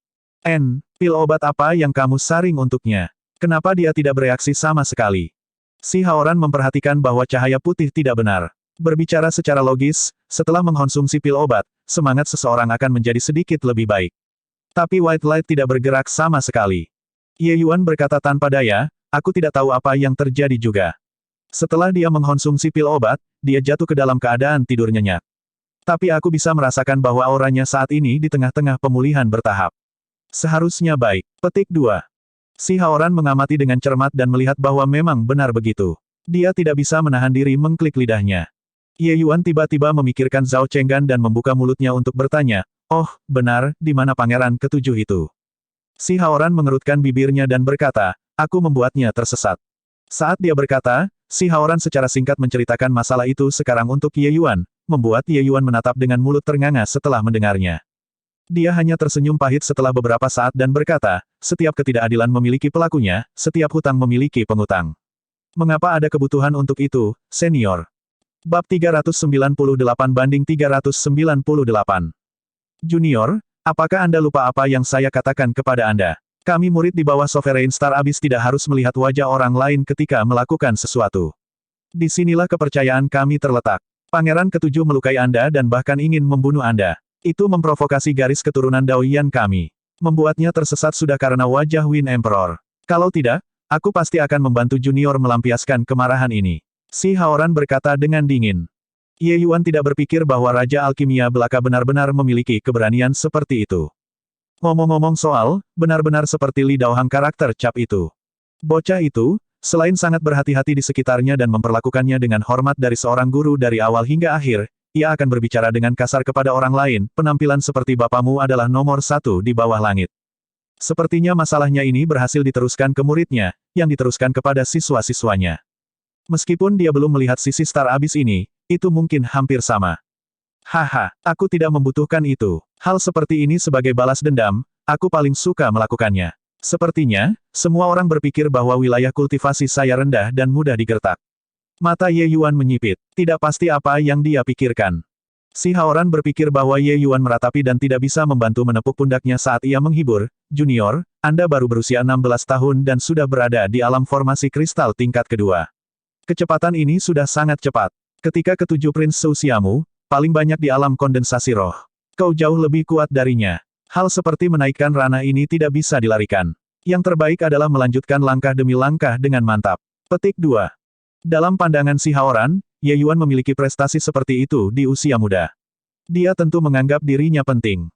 Pil obat apa yang kamu saring untuknya? Kenapa dia tidak bereaksi sama sekali? Si Haoran memperhatikan bahwa cahaya putih tidak benar. Berbicara secara logis, setelah mengkonsumsi pil obat, semangat seseorang akan menjadi sedikit lebih baik. Tapi White Light tidak bergerak sama sekali. Ye Yuan berkata tanpa daya, aku tidak tahu apa yang terjadi juga. Setelah dia mengkonsumsi pil obat, dia jatuh ke dalam keadaan tidur nyenyak. Tapi aku bisa merasakan bahwa auranya saat ini di tengah-tengah pemulihan bertahap. Seharusnya baik. Petik 2. Si Haoran mengamati dengan cermat dan melihat bahwa memang benar begitu. Dia tidak bisa menahan diri mengklik lidahnya. Ye Yuan tiba-tiba memikirkan Zhao Chenggan dan membuka mulutnya untuk bertanya, oh, benar, di mana pangeran ketujuh itu? Si Haoran mengerutkan bibirnya dan berkata, aku membuatnya tersesat. Saat dia berkata, Si Haoran secara singkat menceritakan masalah itu sekarang untuk Ye Yuan, membuat Ye Yuan menatap dengan mulut ternganga setelah mendengarnya. Dia hanya tersenyum pahit setelah beberapa saat dan berkata, setiap ketidakadilan memiliki pelakunya, setiap hutang memiliki pengutang. Mengapa ada kebutuhan untuk itu, senior? Bab 398-398. Junior, apakah Anda lupa apa yang saya katakan kepada Anda? Kami murid di bawah Sovereign Star Abyss tidak harus melihat wajah orang lain ketika melakukan sesuatu. Disinilah kepercayaan kami terletak. Pangeran ketujuh melukai Anda dan bahkan ingin membunuh Anda. Itu memprovokasi garis keturunan Daoian kami. Membuatnya tersesat sudah karena wajah Wind Emperor. Kalau tidak, aku pasti akan membantu Junior melampiaskan kemarahan ini. Si Haoran berkata dengan dingin. Ye Yuan tidak berpikir bahwa Raja Alkimia belaka benar-benar memiliki keberanian seperti itu. Ngomong-ngomong soal, benar-benar seperti Li Daohang karakter cap itu. Bocah itu, selain sangat berhati-hati di sekitarnya dan memperlakukannya dengan hormat dari seorang guru dari awal hingga akhir, ia akan berbicara dengan kasar kepada orang lain, penampilan seperti bapamu adalah nomor satu di bawah langit. Sepertinya masalahnya ini berhasil diteruskan ke muridnya, yang diteruskan kepada siswa-siswanya. Meskipun dia belum melihat sisi Star Abyss ini, itu mungkin hampir sama. Haha, aku tidak membutuhkan itu. Hal seperti ini sebagai balas dendam, aku paling suka melakukannya. Sepertinya, semua orang berpikir bahwa wilayah kultivasi saya rendah dan mudah digertak. Mata Ye Yuan menyipit. Tidak pasti apa yang dia pikirkan. Si Haoran berpikir bahwa Ye Yuan meratapi dan tidak bisa membantu menepuk pundaknya saat ia menghibur. Junior, Anda baru berusia 16 tahun dan sudah berada di alam formasi kristal tingkat kedua. Kecepatan ini sudah sangat cepat. Ketika ketujuh prince seusiamu, paling banyak di alam kondensasi roh. Kau jauh lebih kuat darinya. Hal seperti menaikkan ranah ini tidak bisa dilarikan. Yang terbaik adalah melanjutkan langkah demi langkah dengan mantap. Petik 2. Dalam pandangan si Haoran, Ye Yuan memiliki prestasi seperti itu di usia muda. Dia tentu menganggap dirinya penting.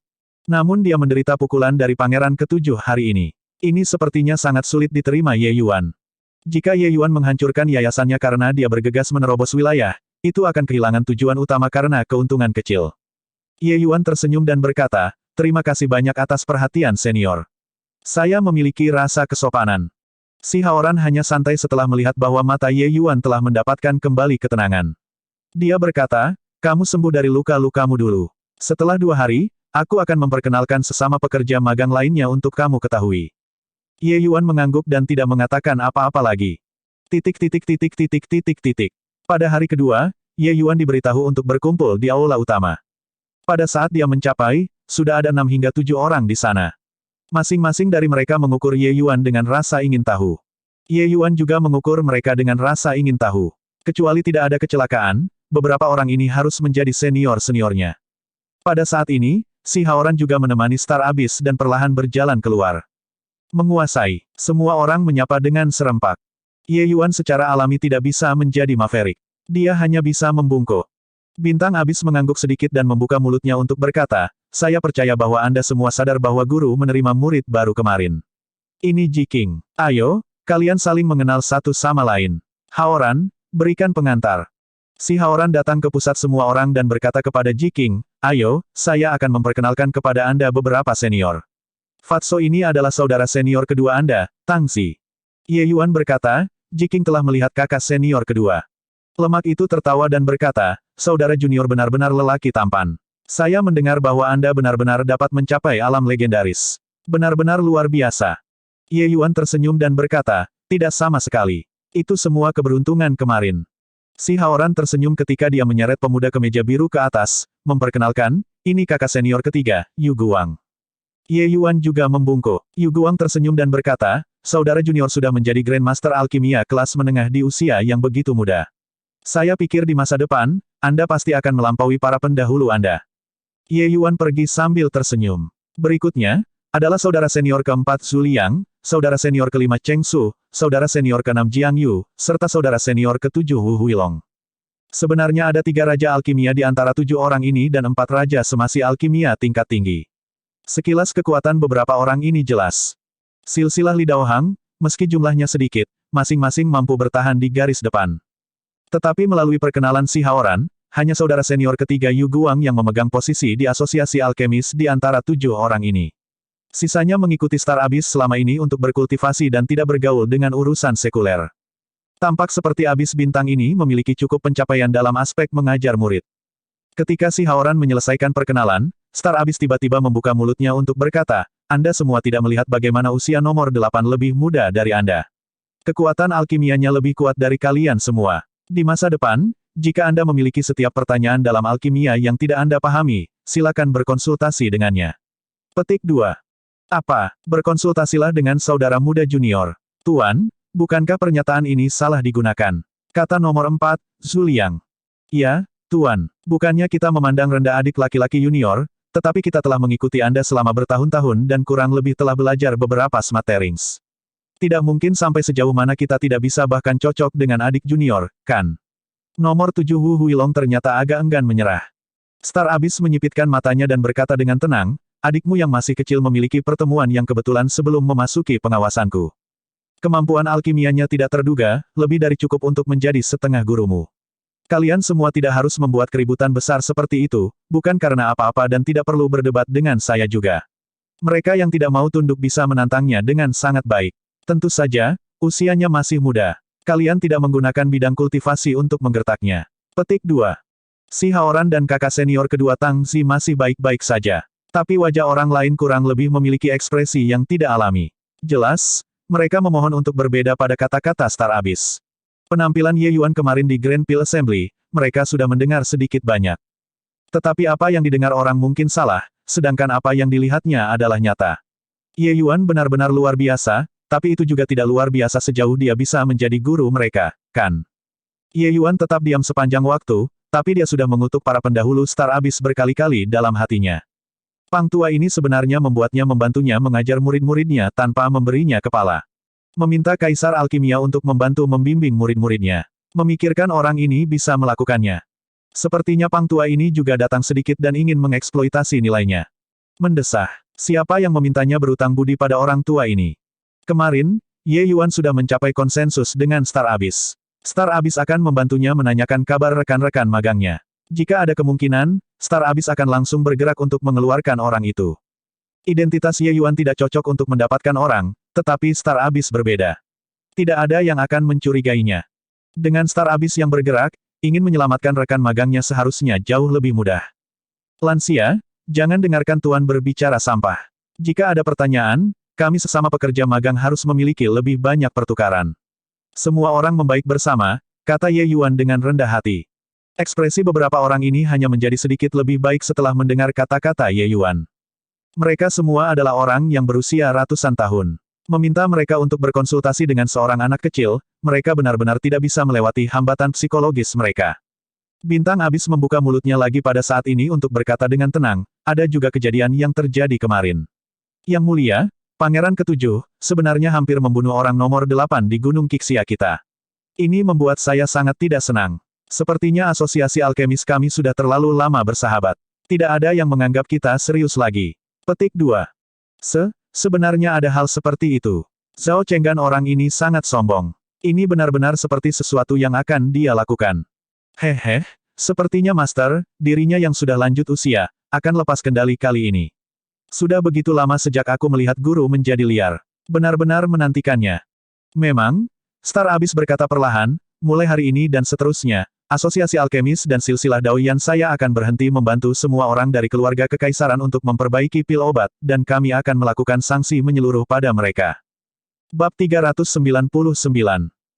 Namun dia menderita pukulan dari pangeran ketujuh hari ini. Ini sepertinya sangat sulit diterima Ye Yuan. Jika Ye Yuan menghancurkan yayasannya karena dia bergegas menerobos wilayah, itu akan kehilangan tujuan utama karena keuntungan kecil. Ye Yuan tersenyum dan berkata, terima kasih banyak atas perhatian senior. Saya memiliki rasa kesopanan. Si Haoran hanya santai setelah melihat bahwa mata Ye Yuan telah mendapatkan kembali ketenangan. Dia berkata, kamu sembuh dari luka-lukamu dulu. Setelah 2 hari, aku akan memperkenalkan sesama pekerja magang lainnya untuk kamu ketahui. Ye Yuan mengangguk dan tidak mengatakan apa-apa lagi. Pada hari kedua, Ye Yuan diberitahu untuk berkumpul di aula utama. Pada saat dia mencapai, sudah ada 6 hingga 7 orang di sana. Masing-masing dari mereka mengukur Ye Yuan dengan rasa ingin tahu. Ye Yuan juga mengukur mereka dengan rasa ingin tahu. Kecuali tidak ada kecelakaan, beberapa orang ini harus menjadi senior-seniornya. Pada saat ini, si Haoran juga menemani Star Abyss dan perlahan berjalan keluar. Menguasai. Semua orang menyapa dengan serempak. Ye Yuan secara alami tidak bisa menjadi Maverick. Dia hanya bisa membungkuk. Bintang Abyss mengangguk sedikit dan membuka mulutnya untuk berkata, saya percaya bahwa Anda semua sadar bahwa guru menerima murid baru kemarin. Ini Ji King. Ayo, kalian saling mengenal satu sama lain. Haoran, berikan pengantar. Si Haoran datang ke pusat semua orang dan berkata kepada Ji King, ayo, saya akan memperkenalkan kepada Anda beberapa senior. Fatso ini adalah saudara senior kedua Anda, Tang Xi. Ye Yuan berkata, Ji King telah melihat kakak senior kedua. Lemak itu tertawa dan berkata, saudara junior benar-benar lelaki tampan. Saya mendengar bahwa Anda benar-benar dapat mencapai alam legendaris. Benar-benar luar biasa. Ye Yuan tersenyum dan berkata, tidak sama sekali. Itu semua keberuntungan kemarin. Si Haoran tersenyum ketika dia menyeret pemuda kemeja biru ke atas, memperkenalkan, ini kakak senior ketiga, Yu Guang. Ye Yuan juga membungkuk. Yu Guang tersenyum dan berkata, saudara junior sudah menjadi Grandmaster Alkimia kelas menengah di usia yang begitu muda. Saya pikir di masa depan, Anda pasti akan melampaui para pendahulu Anda. Ye Yuan pergi sambil tersenyum. Berikutnya, adalah saudara senior keempat Zhu Liang, saudara senior kelima Cheng Su, saudara senior keenam Jiang Yu, serta saudara senior ketujuh Wu Huilong. Sebenarnya ada 3 raja alkimia di antara 7 orang ini dan 4 raja semasi alkimia tingkat tinggi. Sekilas kekuatan beberapa orang ini jelas. Silsilah Li Daohang, meski jumlahnya sedikit, masing-masing mampu bertahan di garis depan. Tetapi melalui perkenalan si Haoran, hanya saudara senior ketiga Yu Guang yang memegang posisi di asosiasi alkemis di antara 7 orang ini. Sisanya mengikuti Star Abyss selama ini untuk berkultivasi dan tidak bergaul dengan urusan sekuler. Tampak seperti Abyss bintang ini memiliki cukup pencapaian dalam aspek mengajar murid. Ketika si Haoran menyelesaikan perkenalan, Star Abyss tiba-tiba membuka mulutnya untuk berkata, Anda semua tidak melihat bagaimana usia nomor 8 lebih muda dari Anda. Kekuatan alkimianya lebih kuat dari kalian semua. Di masa depan, jika Anda memiliki setiap pertanyaan dalam alkimia yang tidak Anda pahami, silakan berkonsultasi dengannya. Petik 2. Apa? Berkonsultasilah dengan saudara muda junior. Tuan, bukankah pernyataan ini salah digunakan? Kata nomor 4, Zuliang. Ya, Tuan. Bukannya kita memandang rendah adik laki-laki junior, tetapi kita telah mengikuti Anda selama bertahun-tahun dan kurang lebih telah belajar beberapa smatterings. Tidak mungkin sampai sejauh mana kita tidak bisa bahkan cocok dengan adik junior, kan? Nomor 7 Wu Huilong ternyata agak enggan menyerah. Star Abyss menyipitkan matanya dan berkata dengan tenang, adikmu yang masih kecil memiliki pertemuan yang kebetulan sebelum memasuki pengawasanku. Kemampuan alkimianya tidak terduga, lebih dari cukup untuk menjadi setengah gurumu. Kalian semua tidak harus membuat keributan besar seperti itu, bukan karena apa-apa dan tidak perlu berdebat dengan saya juga. Mereka yang tidak mau tunduk bisa menantangnya dengan sangat baik. Tentu saja, usianya masih muda. Kalian tidak menggunakan bidang kultivasi untuk menggertaknya. Petik 2. Si Haoran dan kakak senior kedua Tang Zi masih baik-baik saja. Tapi wajah orang lain kurang lebih memiliki ekspresi yang tidak alami. Jelas, mereka memohon untuk berbeda pada kata-kata Star Abyss. Penampilan Ye Yuan kemarin di Grand Pile Assembly, mereka sudah mendengar sedikit banyak. Tetapi apa yang didengar orang mungkin salah, sedangkan apa yang dilihatnya adalah nyata. Ye Yuan benar-benar luar biasa, tapi itu juga tidak luar biasa sejauh dia bisa menjadi guru mereka, kan? Ye Yuan tetap diam sepanjang waktu, tapi dia sudah mengutuk para pendahulu Star Abyss berkali-kali dalam hatinya. Pang tua ini sebenarnya membuatnya membantunya mengajar murid-muridnya tanpa memberinya kepala. Meminta Kaisar Alkimia untuk membantu membimbing murid-muridnya. Memikirkan orang ini bisa melakukannya. Sepertinya Pang tua ini juga datang sedikit dan ingin mengeksploitasi nilainya. Mendesah. Siapa yang memintanya berutang budi pada orang tua ini? Kemarin, Ye Yuan sudah mencapai konsensus dengan Star Abyss. Star Abyss akan membantunya menanyakan kabar rekan-rekan magangnya. Jika ada kemungkinan, Star Abyss akan langsung bergerak untuk mengeluarkan orang itu. Identitas Ye Yuan tidak cocok untuk mendapatkan orang, tetapi Star Abyss berbeda. Tidak ada yang akan mencurigainya. Dengan Star Abyss yang bergerak, ingin menyelamatkan rekan magangnya seharusnya jauh lebih mudah. Lansia, jangan dengarkan Tuan berbicara sampah. Jika ada pertanyaan, kami sesama pekerja magang harus memiliki lebih banyak pertukaran. Semua orang membaik bersama, kata Ye Yuan dengan rendah hati. Ekspresi beberapa orang ini hanya menjadi sedikit lebih baik setelah mendengar kata-kata Ye Yuan. Mereka semua adalah orang yang berusia ratusan tahun. Meminta mereka untuk berkonsultasi dengan seorang anak kecil, mereka benar-benar tidak bisa melewati hambatan psikologis mereka. Bintang Abyss membuka mulutnya lagi pada saat ini untuk berkata dengan tenang, ada juga kejadian yang terjadi kemarin. Yang mulia, Pangeran ke-7, sebenarnya hampir membunuh orang nomor 8 di Gunung Kixia kita. Ini membuat saya sangat tidak senang. Sepertinya asosiasi alkemis kami sudah terlalu lama bersahabat. Tidak ada yang menganggap kita serius lagi. Petik 2. Sebenarnya ada hal seperti itu. Zhao Chenggan orang ini sangat sombong. Ini benar-benar seperti sesuatu yang akan dia lakukan. Hehe, sepertinya Master, dirinya yang sudah lanjut usia, akan lepas kendali kali ini. Sudah begitu lama sejak aku melihat guru menjadi liar. Benar-benar menantikannya. Memang, Star Abyss berkata perlahan, mulai hari ini dan seterusnya, Asosiasi Alkemis dan Silsilah Daoyan saya akan berhenti membantu semua orang dari keluarga kekaisaran untuk memperbaiki pil obat, dan kami akan melakukan sanksi menyeluruh pada mereka. Bab 399.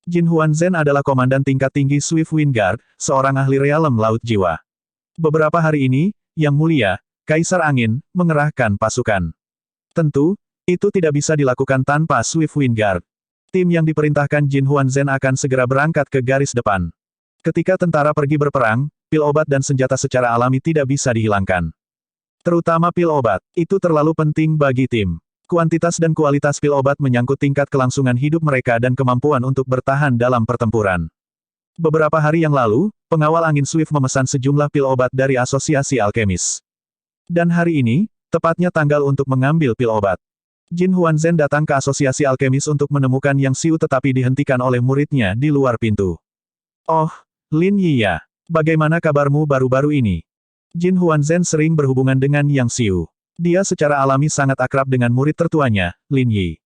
Jin Huanzhen adalah komandan tingkat tinggi Swift Wind Guard, seorang ahli realem laut jiwa. Beberapa hari ini, Yang Mulia, Kaisar Angin, mengerahkan pasukan. Tentu, itu tidak bisa dilakukan tanpa Swift Wind Guard. Tim yang diperintahkan Jin Huanzhen akan segera berangkat ke garis depan. Ketika tentara pergi berperang, pil obat dan senjata secara alami tidak bisa dihilangkan. Terutama pil obat, itu terlalu penting bagi tim. Kuantitas dan kualitas pil obat menyangkut tingkat kelangsungan hidup mereka dan kemampuan untuk bertahan dalam pertempuran. Beberapa hari yang lalu, pengawal angin Swift memesan sejumlah pil obat dari Asosiasi Alkemis. Dan hari ini, tepatnya tanggal untuk mengambil pil obat. Jin Huanzhen datang ke Asosiasi Alkemis untuk menemukan Yang Xiu tetapi dihentikan oleh muridnya di luar pintu. Oh, Lin Yi ya, bagaimana kabarmu baru-baru ini? Jin Huanzhen sering berhubungan dengan Yang Xiu. Dia secara alami sangat akrab dengan murid tertuanya, Lin Yi.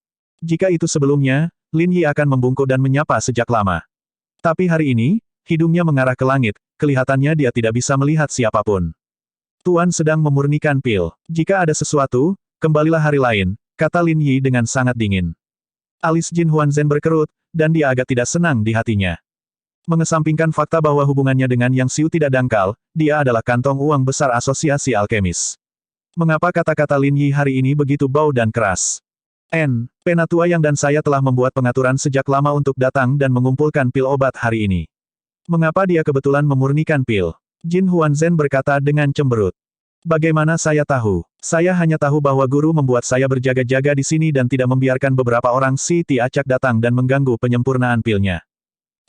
Jika itu sebelumnya, Lin Yi akan membungkuk dan menyapa sejak lama. Tapi hari ini, hidungnya mengarah ke langit, kelihatannya dia tidak bisa melihat siapapun. Tuan sedang memurnikan pil. Jika ada sesuatu, kembalilah hari lain, kata Lin Yi dengan sangat dingin. Alis Jin Huanzhen berkerut, dan dia agak tidak senang di hatinya. Mengesampingkan fakta bahwa hubungannya dengan Yang Xiu tidak dangkal, dia adalah kantong uang besar asosiasi alkemis. Mengapa kata-kata Lin Yi hari ini begitu bau dan keras? Penatua Yang dan saya telah membuat pengaturan sejak lama untuk datang dan mengumpulkan pil obat hari ini. Mengapa dia kebetulan memurnikan pil? Jin Huanzhen berkata dengan cemberut. Bagaimana saya tahu? Saya hanya tahu bahwa guru membuat saya berjaga-jaga di sini dan tidak membiarkan beberapa orang Siti acak datang dan mengganggu penyempurnaan pilnya.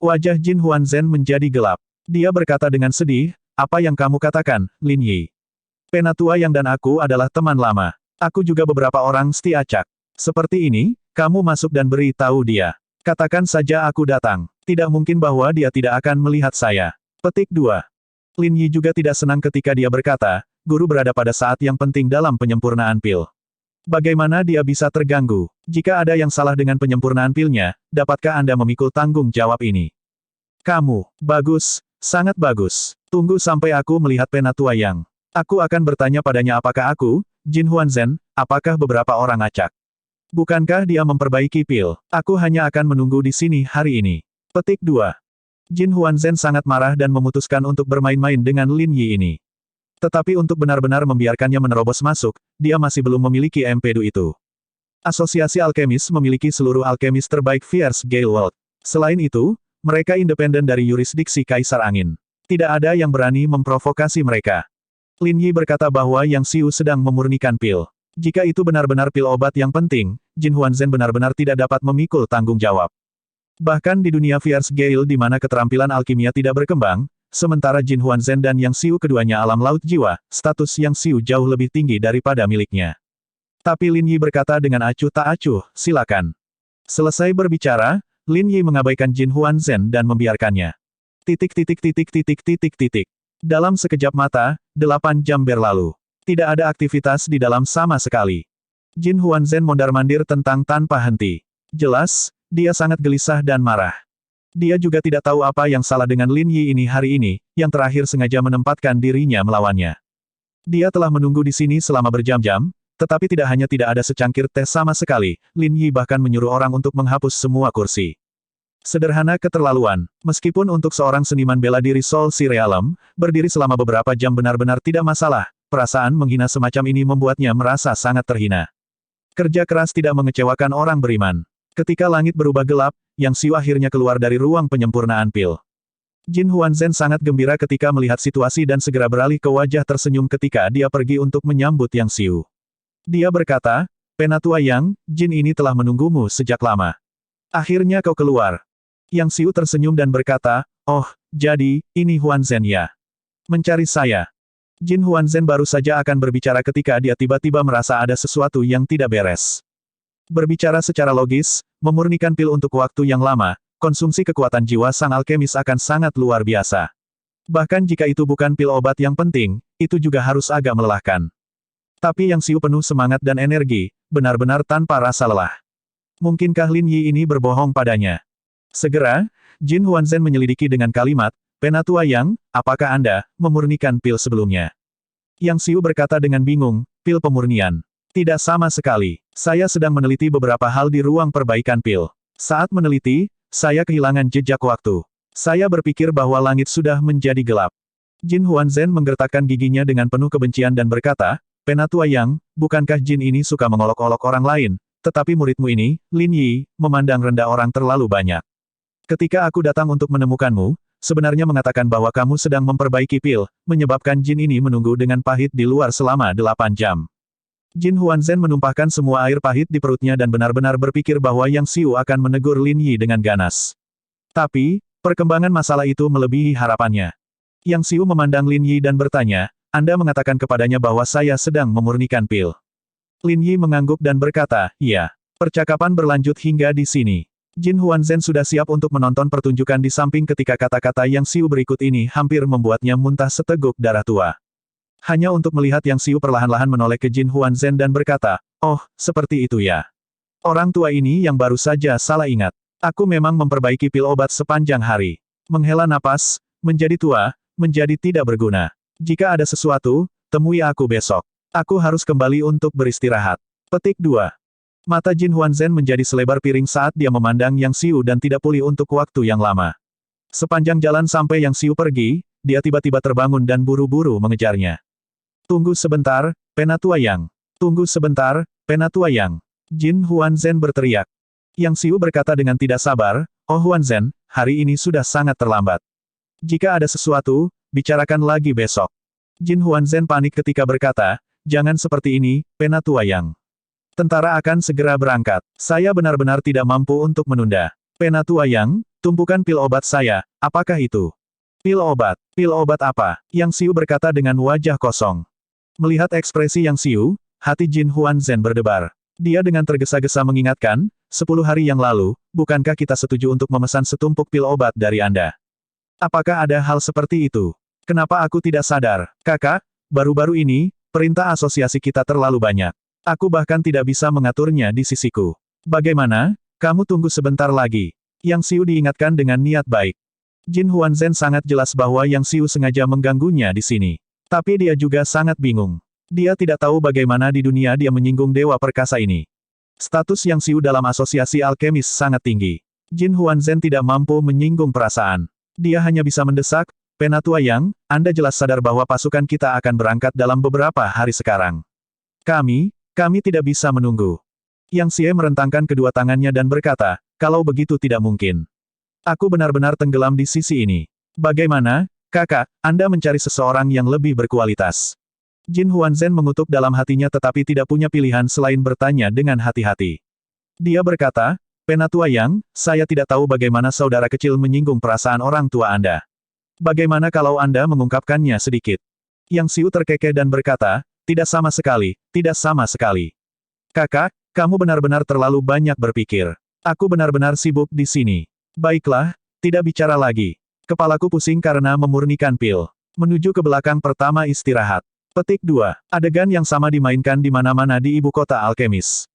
Wajah Jin Huanzhen menjadi gelap. Dia berkata dengan sedih, apa yang kamu katakan, Lin Yi? Penatua Yang dan aku adalah teman lama. Aku juga beberapa orang Siti acak. Seperti ini, kamu masuk dan beri tahu dia. Katakan saja aku datang. Tidak mungkin bahwa dia tidak akan melihat saya. Petik 2. Lin Yi juga tidak senang ketika dia berkata, guru berada pada saat yang penting dalam penyempurnaan pil. Bagaimana dia bisa terganggu? Jika ada yang salah dengan penyempurnaan pilnya, dapatkah Anda memikul tanggung jawab ini? Kamu, bagus, sangat bagus. Tunggu sampai aku melihat Penatua Yang. Aku akan bertanya padanya apakah aku, Jin Huanzhen, apakah beberapa orang acak. Bukankah dia memperbaiki pil? Aku hanya akan menunggu di sini hari ini. Petik 2. Jin Huanzhen sangat marah dan memutuskan untuk bermain-main dengan Lin Yi ini. Tetapi untuk benar-benar membiarkannya menerobos masuk, dia masih belum memiliki empedu itu. Asosiasi Alkemis memiliki seluruh alkemis terbaik Fierce Gale World. Selain itu, mereka independen dari yurisdiksi Kaisar Angin. Tidak ada yang berani memprovokasi mereka. Lin Yi berkata bahwa Yang Xiu sedang memurnikan pil. Jika itu benar-benar pil obat yang penting, Jin Huanzhen benar-benar tidak dapat memikul tanggung jawab. Bahkan di dunia Fierce Gale di mana keterampilan alkimia tidak berkembang, sementara Jin Huanzhen dan Yang Xiu keduanya alam laut jiwa, status Yang Xiu jauh lebih tinggi daripada miliknya. Tapi Lin Yi berkata dengan acuh tak acuh, silakan. Selesai berbicara, Lin Yi mengabaikan Jin Huanzhen dan membiarkannya. Dalam sekejap mata, 8 jam berlalu. Tidak ada aktivitas di dalam sama sekali. Jin Huanzhen mondar-mandir tentang tanpa henti. Jelas, dia sangat gelisah dan marah. Dia juga tidak tahu apa yang salah dengan Lin Yi ini hari ini, yang terakhir sengaja menempatkan dirinya melawannya. Dia telah menunggu di sini selama berjam-jam, tetapi tidak hanya tidak ada secangkir teh sama sekali, Lin Yi bahkan menyuruh orang untuk menghapus semua kursi. Sederhana keterlaluan, meskipun untuk seorang seniman bela diri Soul Si Realm, berdiri selama beberapa jam benar-benar tidak masalah, perasaan menghina semacam ini membuatnya merasa sangat terhina. Kerja keras tidak mengecewakan orang beriman. Ketika langit berubah gelap, Yang Xiu akhirnya keluar dari ruang penyempurnaan pil. Jin Huanzhen sangat gembira ketika melihat situasi dan segera beralih ke wajah tersenyum ketika dia pergi untuk menyambut Yang Xiu. Dia berkata, Penatua Yang, Jin ini telah menunggumu sejak lama. Akhirnya kau keluar. Yang Xiu tersenyum dan berkata, oh, jadi, ini Huanzhen ya. Mencari saya. Jin Huanzhen baru saja akan berbicara ketika dia tiba-tiba merasa ada sesuatu yang tidak beres. Berbicara secara logis, memurnikan pil untuk waktu yang lama, konsumsi kekuatan jiwa sang alkemis akan sangat luar biasa. Bahkan jika itu bukan pil obat yang penting, itu juga harus agak melelahkan. Tapi Yang Xiu penuh semangat dan energi, benar-benar tanpa rasa lelah. Mungkinkah Lin Yi ini berbohong padanya? Segera, Jin Huanzhen menyelidiki dengan kalimat, Penatua Yang, apakah Anda memurnikan pil sebelumnya? Yang Xiu berkata dengan bingung, pil pemurnian. Tidak sama sekali. Saya sedang meneliti beberapa hal di ruang perbaikan pil. Saat meneliti, saya kehilangan jejak waktu. Saya berpikir bahwa langit sudah menjadi gelap. Jin Huanzhen menggertakkan giginya dengan penuh kebencian dan berkata, Penatua Yang, bukankah Jin ini suka mengolok-olok orang lain, tetapi muridmu ini, Lin Yi, memandang rendah orang terlalu banyak. Ketika aku datang untuk menemukanmu, sebenarnya mengatakan bahwa kamu sedang memperbaiki pil, menyebabkan Jin ini menunggu dengan pahit di luar selama 8 jam. Jin Huanzhen menumpahkan semua air pahit di perutnya dan benar-benar berpikir bahwa Yang Xiu akan menegur Lin Yi dengan ganas. Tapi, perkembangan masalah itu melebihi harapannya. Yang Xiu memandang Lin Yi dan bertanya, Anda mengatakan kepadanya bahwa saya sedang memurnikan pil. Lin Yi mengangguk dan berkata, iya. Percakapan berlanjut hingga di sini. Jin Huanzhen sudah siap untuk menonton pertunjukan di samping ketika kata-kata Yang Xiu berikut ini hampir membuatnya muntah seteguk darah tua. Hanya untuk melihat Yang Xiu perlahan-lahan menoleh ke Jin Huanzhen dan berkata, oh, seperti itu ya. Orang tua ini yang baru saja salah ingat. Aku memang memperbaiki pil obat sepanjang hari. Menghela napas, menjadi tua, menjadi tidak berguna. Jika ada sesuatu, temui aku besok. Aku harus kembali untuk beristirahat. Petik 2. Mata Jin Huanzhen menjadi selebar piring saat dia memandang Yang Xiu dan tidak pulih untuk waktu yang lama. Sepanjang jalan sampai Yang Xiu pergi, dia tiba-tiba terbangun dan buru-buru mengejarnya. Tunggu sebentar, Penatua Yang. Tunggu sebentar, Penatua Yang. Jin Huanzhen berteriak. Yang Xiu berkata dengan tidak sabar, "Oh Huanzhen, hari ini sudah sangat terlambat. Jika ada sesuatu, bicarakan lagi besok." Jin Huanzhen panik ketika berkata, "Jangan seperti ini, Penatua Yang. Tentara akan segera berangkat. Saya benar-benar tidak mampu untuk menunda." "Penatua Yang, tumpukan pil obat saya, apakah itu?" "Pil obat? Pil obat apa?" Yang Xiu berkata dengan wajah kosong. Melihat ekspresi Yang Xiu, hati Jin Huanzhen berdebar. Dia dengan tergesa-gesa mengingatkan, 10 hari yang lalu, bukankah kita setuju untuk memesan setumpuk pil obat dari Anda? Apakah ada hal seperti itu? Kenapa aku tidak sadar? Kakak, baru-baru ini, perintah asosiasi kita terlalu banyak. Aku bahkan tidak bisa mengaturnya di sisiku. Bagaimana? Kamu tunggu sebentar lagi. Yang Xiu diingatkan dengan niat baik. Jin Huanzhen sangat jelas bahwa Yang Xiu sengaja mengganggunya di sini. Tapi dia juga sangat bingung. Dia tidak tahu bagaimana di dunia dia menyinggung dewa perkasa ini. Status Yang Xiu dalam asosiasi alkemis sangat tinggi. Jin Huanzhen tidak mampu menyinggung perasaan. Dia hanya bisa mendesak, "Penatua Yang, Anda jelas sadar bahwa pasukan kita akan berangkat dalam beberapa hari sekarang. Kami tidak bisa menunggu." Yang Xie merentangkan kedua tangannya dan berkata, "Kalau begitu tidak mungkin. Aku benar-benar tenggelam di sisi ini. Bagaimana, kakak, Anda mencari seseorang yang lebih berkualitas?" Jin Huanzhen mengutuk dalam hatinya tetapi tidak punya pilihan selain bertanya dengan hati-hati. Dia berkata, "Penatua Yang, saya tidak tahu bagaimana saudara kecil menyinggung perasaan orang tua Anda. Bagaimana kalau Anda mengungkapkannya sedikit?" Yang Xiu terkekeh dan berkata, "Tidak sama sekali, tidak sama sekali. Kakak, kamu benar-benar terlalu banyak berpikir. Aku benar-benar sibuk di sini. Baiklah, tidak bicara lagi. Kepalaku pusing karena memurnikan pil. Menuju ke belakang pertama istirahat." Petik 2. Adegan yang sama dimainkan di mana-mana di ibu kota alkemis.